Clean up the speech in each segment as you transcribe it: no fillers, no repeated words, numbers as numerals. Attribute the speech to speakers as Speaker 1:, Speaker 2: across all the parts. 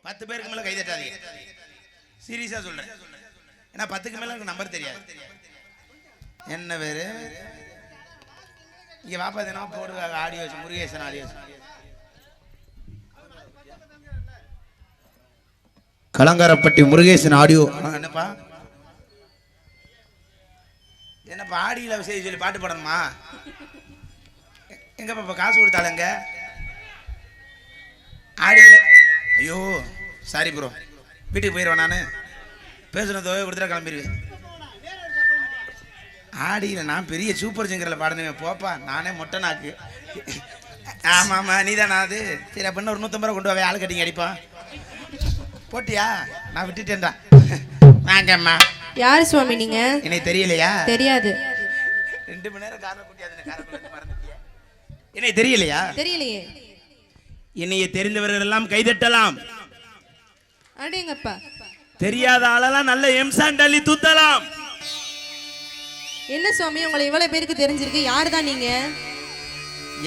Speaker 1: 10 பேருக்கு மேல கை தட்டாதீங்க. சீரியஸா சொல்றேன். ஏன்னா 10க்கு மேல எனக்கு நம்பர் தெரியாது. என்ன பேரு இங்க வாப்பா தினம் போடுவாங்க audio Murugesan audio. Kalangarapatti Murugesan audio. என்னப்பா என்னப்பா ஆடியில செய்ய சொல்லி பாட்டு பாடணுமா? எங்கப்பா இப்ப காசு கொடுத்தாளுங்க ஆடியில? ஐயோ சாரி ப்ரோ, வீட்டுக்கு போயிடுவேன் நான். பேசுன தொகை கொடுத்துட்டா கிளம்பிடுவேன். ஆடியில் நான் பெரிய சூப்பர் சிங்கரில் பாடுனேன். போப்பா நானே மொட்டை நாக்கு. ஆமாம் ஆமாம் நீ தானா அது? சரி அப்படின்னா ஒரு 150 ரூபா கொண்டு வா, ஆள் கட்டிங்க அடிப்பா. போட்டியா? நான் விட்டுட்டேன்டா. வாங்கம்மா.
Speaker 2: யார் சுவாமி நீங்க?
Speaker 1: எனக்கு தெரியலையா?
Speaker 2: தெரியாது.
Speaker 1: 2 மணி நேரம் காரணம் கூட்டியாதுன்னு காரணம் மறந்துட்டியா? எனக்கு தெரியலையா?
Speaker 2: தெரியலையே.
Speaker 1: என்னைய தெரிந்தவர்கள் எல்லாம் கைதட்டலாம்.
Speaker 2: அடேங்கப்பா.
Speaker 1: தெரியாத ஆளெல்லாம் நல்ல எம்சாண்டலி தூத்தலாம்.
Speaker 2: என்ன சுவாமி உங்களை இவ்வளவு பேருக்கு தெரிஞ்சிருக்கு, யார் தான் நீங்க?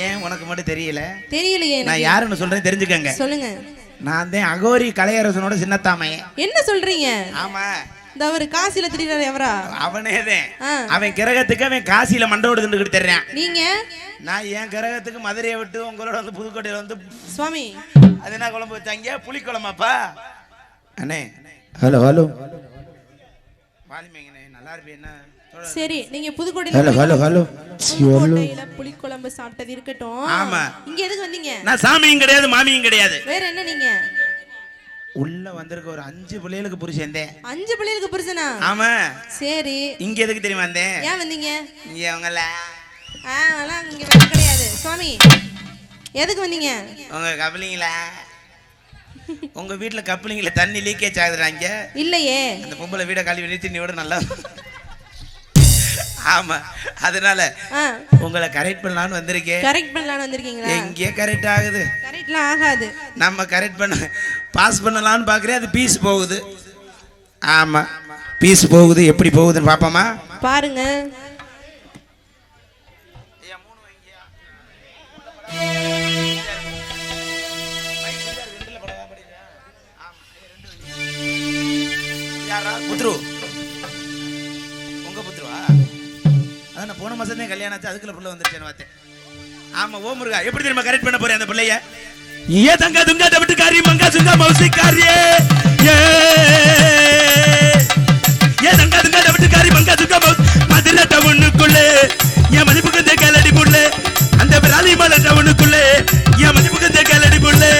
Speaker 1: ஏன் உனக்கு மட்டும் தெரியல?
Speaker 2: தெரியலையே.
Speaker 1: நான் யாருன்னு சொல்றேன் தெரிஞ்சுக்கங்க.
Speaker 2: சொல்லுங்க.
Speaker 1: நான் தான் அகோரி கலையரசனோட சின்னத்தாமைய.
Speaker 2: என்ன சொல்றீங்க?
Speaker 1: ஆமா.
Speaker 2: இந்த அவர் காசில திடீர்னு எவரா?
Speaker 1: அவனேதான். அவன் கிரகத்துக்கு அவன் காசில மண்டோடு திண்டுகிட்டு தர்றான்.
Speaker 2: நீங்க? நான்
Speaker 1: என் கிரகத்துக்கு மதுரையை விட்டு உங்களோட வந்து புதுக்கோட்டையில வந்து
Speaker 2: சுவாமி
Speaker 1: அது என்ன குழம்பு வச்சாங்க? புளி குழம்பாப்பா? அண்ணே
Speaker 3: ஹலோ ஹலோ
Speaker 1: வாலிமேங்கண்ணே நல்லா இருப்பேன். என்ன
Speaker 2: சரி நீங்க
Speaker 3: ஹலோ ஹலோ ஹலோ
Speaker 2: புதுக்கோட்டையில புளி குழம்பு சாப்பிட்டது இருக்கட்டும்.
Speaker 1: ஆமா.
Speaker 2: இங்க எதுக்கு வந்தீங்க?
Speaker 1: நான் சாமியும் கிடையாது மாமியும் கிடையாது.
Speaker 2: வேற என்ன நீங்க?
Speaker 1: உள்ள வந்திருக்க ஒரு 5 பிள்ளைகளுக்கு புருஷன்.
Speaker 2: 5 பிள்ளைகளுக்கு புருஷனா?
Speaker 1: ஆமா.
Speaker 2: சரி
Speaker 1: இங்க எதுக்கு தெரியுமா வந்தேன்?
Speaker 2: ஏன் வந்தீங்க?
Speaker 1: இங்க அவங்கள
Speaker 2: அதெல்லாம் இங்க வேற கிடையாது. சுவாமி எதுக்கு வந்தீங்க?
Speaker 1: உங்க கப்பலிங்களா உங்க வீட்டுல கப்பலிங்கள தண்ணி லீக்கேஜ் ஆகுதுறாங்க.
Speaker 2: இல்லையே. அந்த
Speaker 1: பொம்பளை வீட கழுவி நிறுத்தினோட நல்லா. ஆமா அதனால உங்களை கரெக்ட் பண்ணலாம்னு வந்திருக்கேன்.
Speaker 2: கரெக்ட் பண்ணலாம்னு வந்திருக்கீங்களா?
Speaker 1: எங்கே கரெக்ட் ஆகுது?
Speaker 2: கரெக்ட்லாம் ஆகாது.
Speaker 1: நம்ம கரெக்ட் பண்ண பாஸ் பண்ணலாம்னு பாக்குறேன், அது பீஸ் போகுது. ஆமா பீஸ் போகுது. எப்படி போகுதுன்னு பாப்போமா?
Speaker 2: பாருங்க.
Speaker 1: புத்ரு உங்க புத்ருவா? அதான் போன மாசம் தான் கல்யாணம் ஆச்சு, அதுக்குள்ள புள்ள வந்துருச்சேன்னு பார்த்தேன். ஆமா ஓ முருகா எப்படி தெரியுமா கரெக்ட் பண்ண போறேன் அந்த பிள்ளைய? ஏ தங்க துங்க தவிட்டுக்காரி மங்கா சுங்கா மௌசிக்காரியே. ஏ தங்க துங்க தவிட்டுக்காரி மங்கா சுங்கா மௌஸ் மதுரை டவுனுக்குள்ளே என் மதிப்புக்கு இந்த கேலடி புள்ளே. அந்த பிராலி மலை டவுனுக்குள்ளே என் மதிப்புக்கு இந்த கேலடி புள்ளே.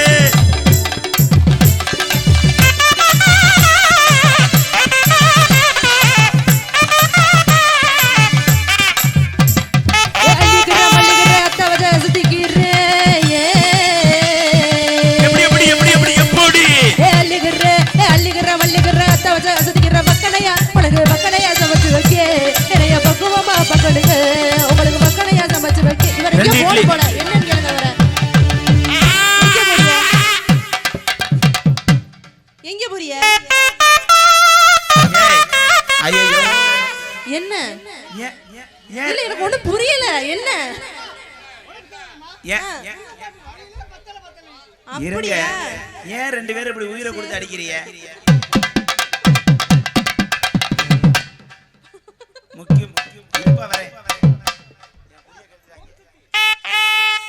Speaker 1: ஏன் 2 பேரும் இப்படி உயிரை கொடுத்து அடிக்கிறீங்க?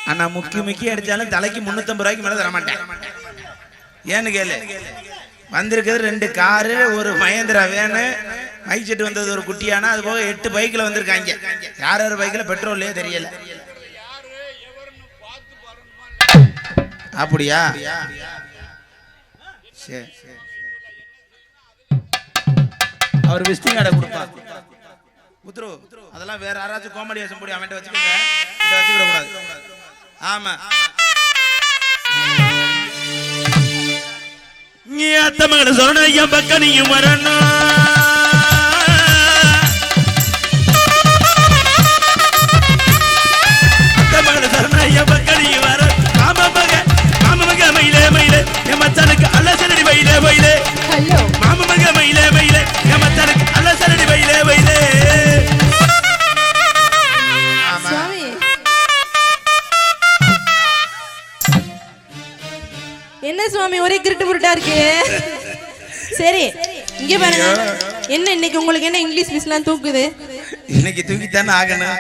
Speaker 1: அண்ணா முக்கிய அடிச்சாலும் தலைக்கு 350 ரூபாய்க்கு மேல தர மாட்டேன். ஏன்னு கேளு. வந்திருக்கிறது 2 காரு, ஒரு மகேந்திரா வேனு, மைக் செட்டு வந்தது ஒரு குட்டியானா, அது போக 8 பைக்ல வந்திருக்காங்க. யார் பைக்ல பெட்ரோல்லே தெரியல. அப்படியா? சரி அவர் விசிட்டிங் கார்டை கொடுப்பா. புத்ரு அதெல்லாம் வேற யாராச்சும் காமெடி வேஷம் போடி அவன்கிட்ட வச்சுக்கோங்க, வச்சுக்கிட கூடாது. ஆமா நீ அத்த மகன சொன்ன என் பக்கம் நீயும் வரணும். அத்த மகன சொன்ன என் பக்கம் நீயும் வர. மாமா மக மயிலே மயிலே என் மச்சானுக்கு அல்லசரடி மயிலே மயிலே. மாமா மக மயிலே மயிலே என் மச்சானுக்கு அல்லசரடி மயிலே மயிலே.
Speaker 2: என்ன சுவாமி ஒரே கிருட்டு புருட்டா வெயிட்டா இருக்கு. சரி இங்க பாருங்க, என்ன இன்னைக்கு உங்களுக்கு என்ன இங்கிலீஷ் மிஸ்லாம் தூக்குது?
Speaker 1: இன்னைக்கு தூக்கித்தானே ஆகணும்.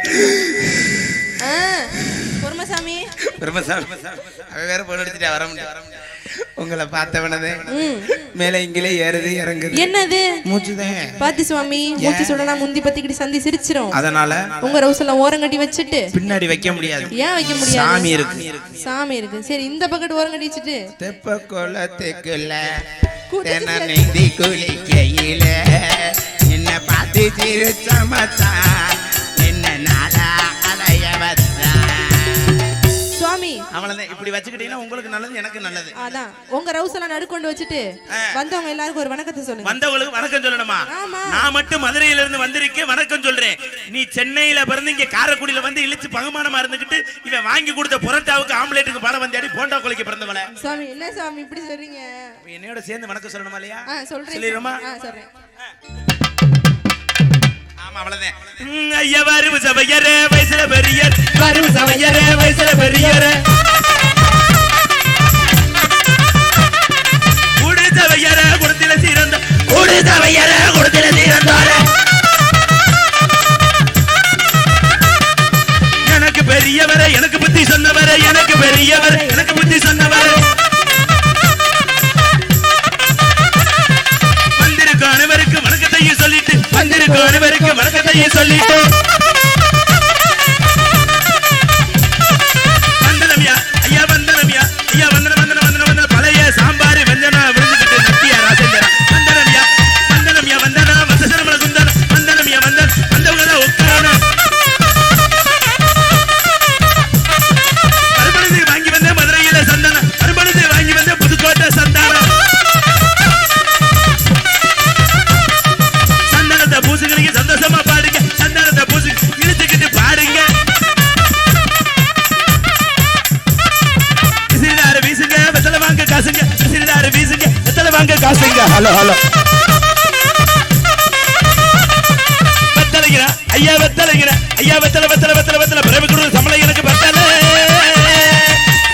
Speaker 2: பொறுமசாமி
Speaker 1: அவன் வேற போன் அடிச்சுட்டா வர முடியாது. உங்களை பார்த்தவனதே மேல இங்கிலே ஏறுது இறங்குது.
Speaker 2: என்னது
Speaker 1: மூச்சுதான்
Speaker 2: பாத்தி சுவாமி, மூச்சு சுடனா முந்தி பத்திக்கிட்டு சந்தி சிரிச்சிரும்.
Speaker 1: அதனால
Speaker 2: உங்க ரவுசெல்லாம் ஓரங்கட்டி வச்சுட்டு
Speaker 1: பின்னாடி வைக்க முடியாது.
Speaker 2: ஏன் வைக்க முடியாது?
Speaker 1: சாமி இருக்கு.
Speaker 2: சாமி இருக்கு. சரி இந்த பக்கெட் ஓரங்கட்டி வச்சுட்டு
Speaker 1: தெப்ப குளத்துக்குள்ள நெந்தி குளிக்கையில என்ன பார்த்து சிரிச்சமத்தா என்ன நாடா அலைய வச்சா
Speaker 2: சுவாமி.
Speaker 1: அவ்வளவுதான். இப்படி வச்சுக்கிட்டீங்கன்னா உங்களுக்கு நல்லது, எனக்கு நல்லது.
Speaker 2: அதான் உங்க ரவுசெல்லாம் நடுக்கொண்டு வச்சுட்டு வந்தவங்க எல்லாருக்கும் ஒரு வணக்கத்தை சொல்லுங்க.
Speaker 1: வந்தவங்களுக்கு வணக்கம் சொல்லணுமா? நான் மட்டும் மதுரையில இருந்து வந்திருக்கேன், வணக்கம் சொல்றேன். நீ சென்னையில பிறந்து இங்க காரைக்குடியில வந்து இழுச்சு பகுமானமா இருந்துகிட்டு இவன் வாங்கி கொடுத்த புரோட்டாவுக்கு ஆம்லேட்டுக்கு பணம் வந்தாடி போண்டா குளிக்க பிறந்தவள.
Speaker 2: சுவாமி என்ன சுவாமி இப்படி சொல்றீங்க?
Speaker 1: என்னையோட சேர்ந்து வணக்கம் சொல்லணுமா இல்லையா?
Speaker 2: சொல்றேன்.
Speaker 1: சொல்லிடுமா?
Speaker 2: சொல்றேன்.
Speaker 1: ஆமா அவ்வளவுதான். ஐயா வரும் சபையரே வயசுல பெரியர், வரும் சபையரே வயசுல பெரியர், குடிசபையரே குடத்தில சீரந்த, குடிசபையரே குடத்தில சீரந்தார, எனக்கு பெரியவரே எனக்கு புத்தி சொன்னவரே, எனக்கு பெரியவரே எனக்கு புத்தி சொன்னவரே, வந்திருக்க அனைவருக்கு வணக்கத்தையும் சொல்லிட்டு, வந்திருக்க அனைவருக்கு வணக்கத்தையும் சொல்லிட்டு, வந்தனமியா ஐயா வந்தனமியா ஐயா வந்தன வந்தன வந்தன வந்தன பழைய சாம்பார் வெஞ்சனா விருந்துகிட்டு நத்தியா ராஜேந்திர வந்தனமியா வந்தனமியா வந்தன வசசரமல குந்தன வந்தனமியா வந்தன வந்தவங்கள உட்காரணும். அறுபடத்தை வாங்கி வந்த மதுரையில சந்தனம், அறுபடத்தை வாங்கி வந்த புதுக்கோட்டை சந்தானம், சந்தனத்தை பூசுகிறீங்க சந்தோஷமா பாடுங்க, சந்தனத்தை பூசு இழுத்துக்கிட்டு பாடுங்க, சிறிதாரு வீசுங்க வெத்தலை வாங்க காசுங்க, சிறிதாரு வீசுங்க வெத்தலை வாங்க காசுங்க. ஹலோ ஹலோ வெத்தலைங்க ஐயா வெத்தலைங்க ஐயா வெத்தலை வெத்தலை வெத்தலை வெத்தலை பிறகு கொடுக்குற சம்பளம் எனக்கு வெத்தலை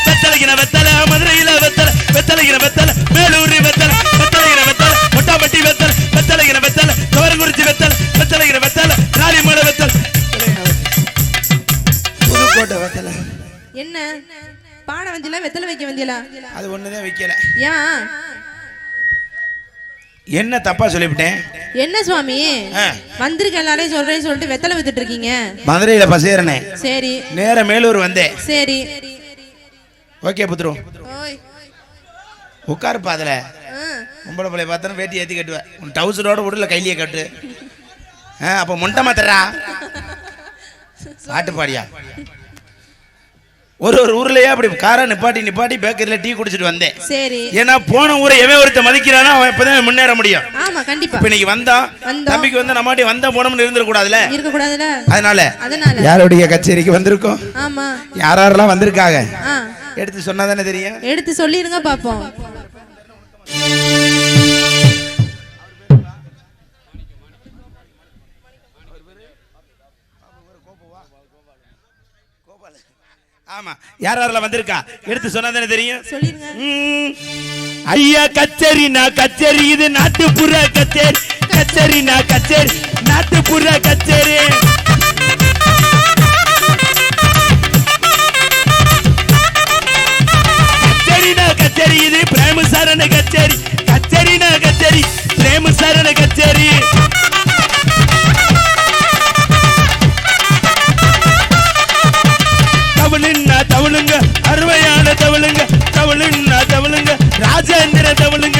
Speaker 1: வெத்தலைங்க வெத்தலை மதுரையில வெத்தலை வெத்தலைங்க வெத்தலை மேலூர் வெத்தலை வெத்தலைங்க வெத்தலை மொட்டாம்பட்டி வெத்தலை வெத்தலைங்க வெத்தலை தோரங்குறிச்சி வெத்தலை வெத்தலைங்க வெத்தலை ராணிமலை வெத்தலை புதுக்கோட்டை வெத்தலை.
Speaker 2: என்ன பானை வந்தியல வெத்தலை வைக்க வந்தியலா?
Speaker 1: அது ஒண்ணுதான் வைக்கல.
Speaker 2: ஏன்
Speaker 1: என்ன தப்பா சொல்லிவிட்டேன்?
Speaker 2: என்ன சுவாமி வந்திருக்க எல்லாரையும் சொல்றேன்னு சொல்லிட்டு வெத்தலை வித்துட்டு இருக்கீங்க?
Speaker 1: மதுரையில பசேரனே.
Speaker 2: சரி
Speaker 1: நேர மேலூர் வந்தேன்.
Speaker 2: சரி
Speaker 1: ஓகே புத்ரு
Speaker 2: ஓய்
Speaker 1: உட்காருப்பா. அதுல உம்பளை பிள்ளைய பார்த்தா வேட்டி ஏற்றி கட்டுவேன், உன் டவுசரோட உடல கையிலேயே கட்டு. அப்போ முண்டை மாத்தரா பாட்டு பாடியா? ஒரு ஊர்லயே அப்படி காரை நிப்பாட்டி நிப்பாட்டி பேக்கரியில டீ குடிச்சிட்டு வந்தேன்.
Speaker 2: சரி.
Speaker 1: ஏன்னா போன ஊரை எவன் ஒருத்த மதிக்கிறானா அவன் இப்பதான் முன்னேற முடியும்.
Speaker 2: ஆமா கண்டிப்பா.
Speaker 1: இப்ப இன்னைக்கு வந்தோம் தம்பிக்கு வந்து நம்மாட்டி வந்த போனோம்னு இருந்துட கூடாதுல,
Speaker 2: இருக்க கூடாதுல.
Speaker 1: அதனால யாருடைய கச்சேரிக்கு வந்திருக்கோம்?
Speaker 2: ஆமா
Speaker 1: யாரெல்லாம் வந்திருக்காங்க எடுத்து சொன்னா தானே தெரியும்.
Speaker 2: எடுத்து சொல்லிருங்க பாப்போம்.
Speaker 1: ஆமா யாரெல்லாம் வந்திருக்கா எடுத்து சொன்னா தானே தெரியும்.
Speaker 2: சொல்லிருங்க.
Speaker 1: ஐயா கச்சேரி நான் கச்சேரி, இது நாட்டுப்புற கச்சேரி, கச்சேரி நான் கச்சேரி, நாட்டுப்புற கச்சேரி. கச்சேரி நான் கச்சேரி, இது பிரேம சரண கச்சேரி, கச்சேரி நான் கச்சேரி, பிரேம சரண கச்சேரி. தவளுன்னா தவளுங்க அருமையான தவளுங்க, தவளுன்னா தவளுங்க ராஜேந்திர தவளுங்க.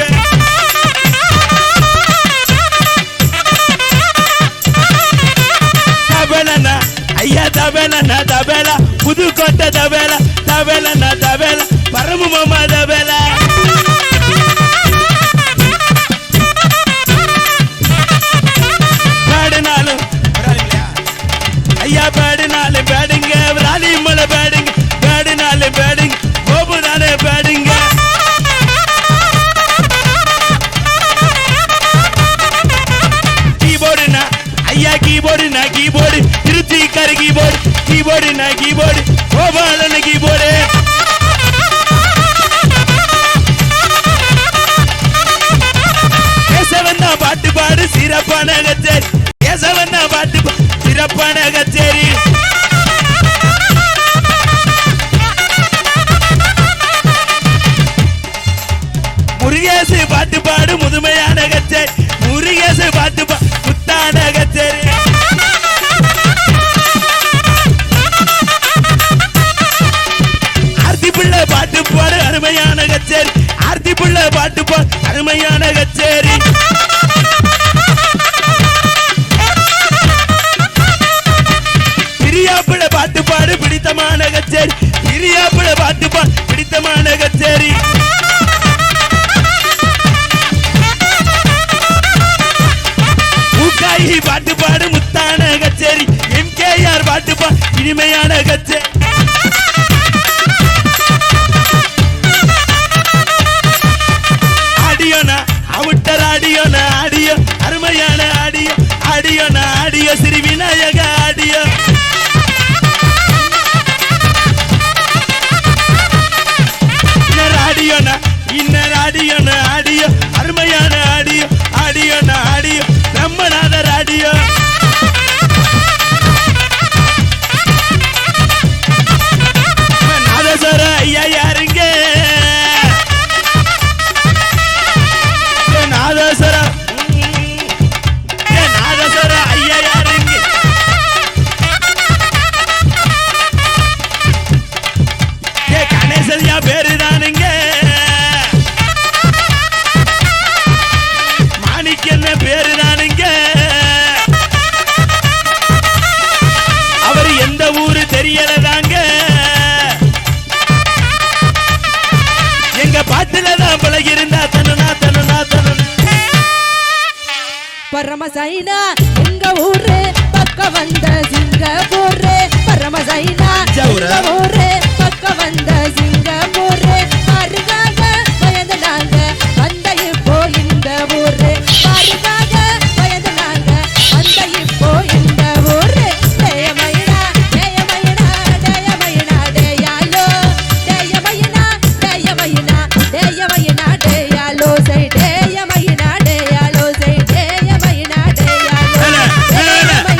Speaker 1: தபலனா ஐயா தபலனா தபல புதுக்கோட்டை தபல, தபலனா தபல பரமு மாமா தபல. பாடினாலும் ஐயா பாடினாலும் பேடுங்க, ராணிமலை பேடுங்க, பேடினாலும் பேடுங்க, கோபுரானே பேடுங்க. கீபோர்டுனா ஐயா கீபோர்டுனா கீபோர்டு, திருச்சிக்கார கீபோர்டு, கீபோர்டுனா கீபோர்டு, கோபாலன கீபோர்டு. சிறப்பான கச்சேரி. முருகேசு பாட்டு பாடு முதுமையான கச்சேரி. முருகேசு பாட்டு புத்தான கச்சேரி. ஆர்த்தி பிள்ளை பாட்டு பாடு அருமையான கச்சேரி. ஆர்த்தி பிள்ளை பாட்டு பாடு அருமையான கச்சேரி. பிரியாப்பிள பாட்டு பாடு பிடித்தமான கச்சேரி. பிரியாப்பிள பாட்டு பாடு பிடித்தமான கச்சேரி. ஊக்காயி பாட்டு பாடு முத்தான கச்சேரி. எம்கேஆர் பாட்டு பாடு இனிமையான கச்சேரி. ஆடியோனா அவுட்டர் ஆடியோனா ஆடியோ அருமையான ஆடியோ. ஆடியோனா ஆடியோ ஸ்ரீ விநாயக ஆடியோ. ஆடியோனா இன்னர் ஆடியோனா ஆடியோ அருமையான ஆடியோ. ஆடியோனா ஆடியோ பிரம்மநாதர் ஆடியோ. நாதஸ்வர ஐயா யாருங்க? நாதஸ்வர நாதஸ்வர ஐயா யாருங்க? கணேசன் பேரு தானுங்க. மாணிக்கண்ண பேரு தானுங்க. அவர் எந்த ஊரு தெரியலதாங்க. எங்க பாட்டுலதான் பழகி இருந்தா தனுனா தனுனா தனு.
Speaker 2: பரமசைனா எங்க ஊரு பக்க வந்த சிங்கப்பூர். பரமசைனா எங்க ஊரு பக்க வந்த சிங்கப்பூர். பாருக்காக பயந்து நாங்க வந்த இப்போ இந்த ஊரு. பாருக்காக பயந்து நாங்க வந்த இப்போ இந்த ஊரு. தேயமைனா தேயமைனா தேயமைனா தேயாலோ. தேயமைனா தேயமைனா தேயமைனா தேயாலோ. சை தேயமைனா தேயாலோ. சை தேயமைனா தேயாலோ. தேயமைனா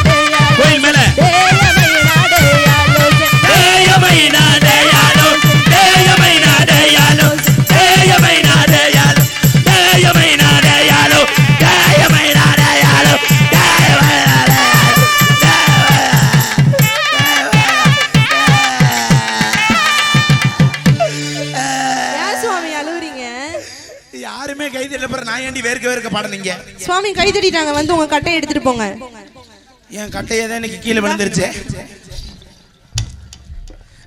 Speaker 2: தேயாலோ.
Speaker 1: கோயில் மேல
Speaker 2: தேயமைனா தேயாலோ.
Speaker 1: தேயமைனா தேயாலோ. தேயமைனா தேயாலோ. தேயமைனா தேயாலோ. தேயமைனா தேயாலோ. தேயமைனா தேயாலோ.
Speaker 2: ஏன் சுவாமி அழுவுறீங்க?
Speaker 1: யாருமே கைது இல்ல. நான் ஏண்டி வேர்க்க பாடுனீங்க?
Speaker 2: சுவாமி கை தட்டிட்டாங்க, வந்து உங்க கட்டையை எடுத்துட்டு போங்க.
Speaker 1: என் கட்டையே தான் இன்னைக்கு கீழே விழுந்துருச்சு.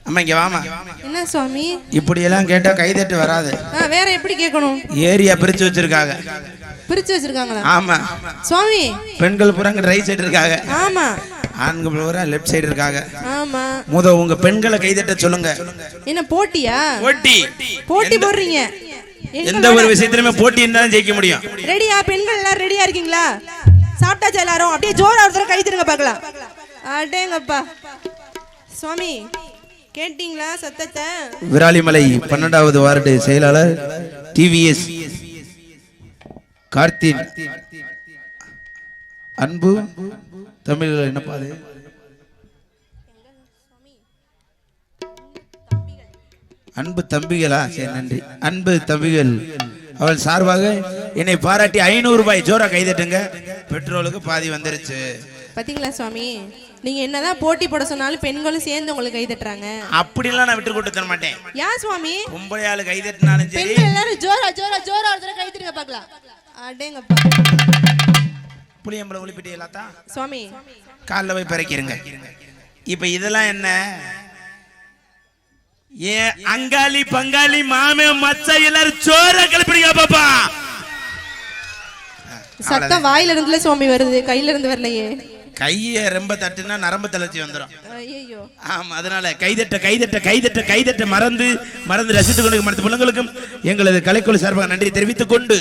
Speaker 1: அம்மா இங்க வாமா.
Speaker 2: என்ன சுவாமி?
Speaker 1: இப்படி எல்லாம் கேட்டா கைதட்டு வராது.
Speaker 2: வேற எப்படி கேட்கணும்?
Speaker 1: ஏரியா பிரிச்சு வச்சிருக்காங்க.
Speaker 2: பிரிச்சு வச்சிருக்காங்களா?
Speaker 1: ஆமா
Speaker 2: சுவாமி.
Speaker 1: பெண்கள் புறங்க ரைட் சைடு இருக்காங்க.
Speaker 2: ஆமா.
Speaker 1: ஆண்கள் பூரா லெஃப்ட் சைடு இருக்காங்க.
Speaker 2: ஆமா.
Speaker 1: உங்க பெண்களை கைதட்ட சொல்லுங்க.
Speaker 2: என்ன போட்டியா? போட்டி போடுறீங்க?
Speaker 1: எந்த ஒரு விஷயத்திலுமே போட்டி இருந்தாலும் ஜெயிக்க முடியும்.
Speaker 2: ரெடியா? பெண்கள் எல்லாரும் ரெடியா இருக்கீங்களா? சாப்பிட்டாச்சு எல்லாரும்? அப்படியே ஜோரா ஒருத்தர கை தருங்க பார்க்கலாம். அடேங்கப்பா. சுவாமி கேட்டீங்களா சத்தத்தை?
Speaker 3: விராலிமலை 12வது வார்டு செயலாளர் டிவிஎஸ் கார்த்தின் அன்பு தமிழ் என்னப்பா அது? அன்பு தம்பிகளா? சரி நன்றி. அன்பு தம்பிகள் அவள் சார்பாக என்னை பாராட்டி 500 ரூபாய் ஜோரா கைதட்டுங்க. பெட்ரோலுக்கு பாதி வந்துருச்சு.
Speaker 2: பாத்தீங்களா சுவாமி? நீங்க என்னதான் போட்டி போட சொன்னாலும் பெண்களும் சேர்ந்து உங்களுக்கு கை தட்டுறாங்க.
Speaker 1: அப்படிலாம் நான் விட்டு கொடுத்து தர மாட்டேன்.
Speaker 2: ஏன் சுவாமி?
Speaker 1: பொம்பளை ஆளு கை தட்டினாலும் சரி.
Speaker 2: பெண்கள் எல்லாரும் ஜோரா ஜோரா ஜோரா ஒருத்தர கை தட்டுங்க பார்க்கலாம். அடேங்கப்பா.
Speaker 1: புளியம்பளை ஒளிப்பிட்டு எல்லாத்தான்
Speaker 2: சுவாமி
Speaker 1: காலில் போய் பறக்கிறங்க. இப்ப இதெல்லாம் என்ன? ஏன் அங்காளி பங்காளி மாமே மச்ச எல்லாரும் சோற கிளப்பிடுங்க பாப்பா.
Speaker 2: சத்தம் வாயில இருந்துல சுவாமி வருது, கையில இருந்து வரலையே.
Speaker 1: கைய ரொம்ப தட்டுனா நரம்பு தளர்ச்சி வந்துடும்.
Speaker 2: ஐயோ.
Speaker 1: ஆமா, அதனால கைதட்ட கைதட்ட கைதட்ட கைதட்ட மறந்து மறந்து ரசித்துக் கொண்டு மற்ற பிள்ளைங்களுக்கும் எங்களது கலைக்குழு சார்பாக நன்றி தெரிவித்துக் கொண்டு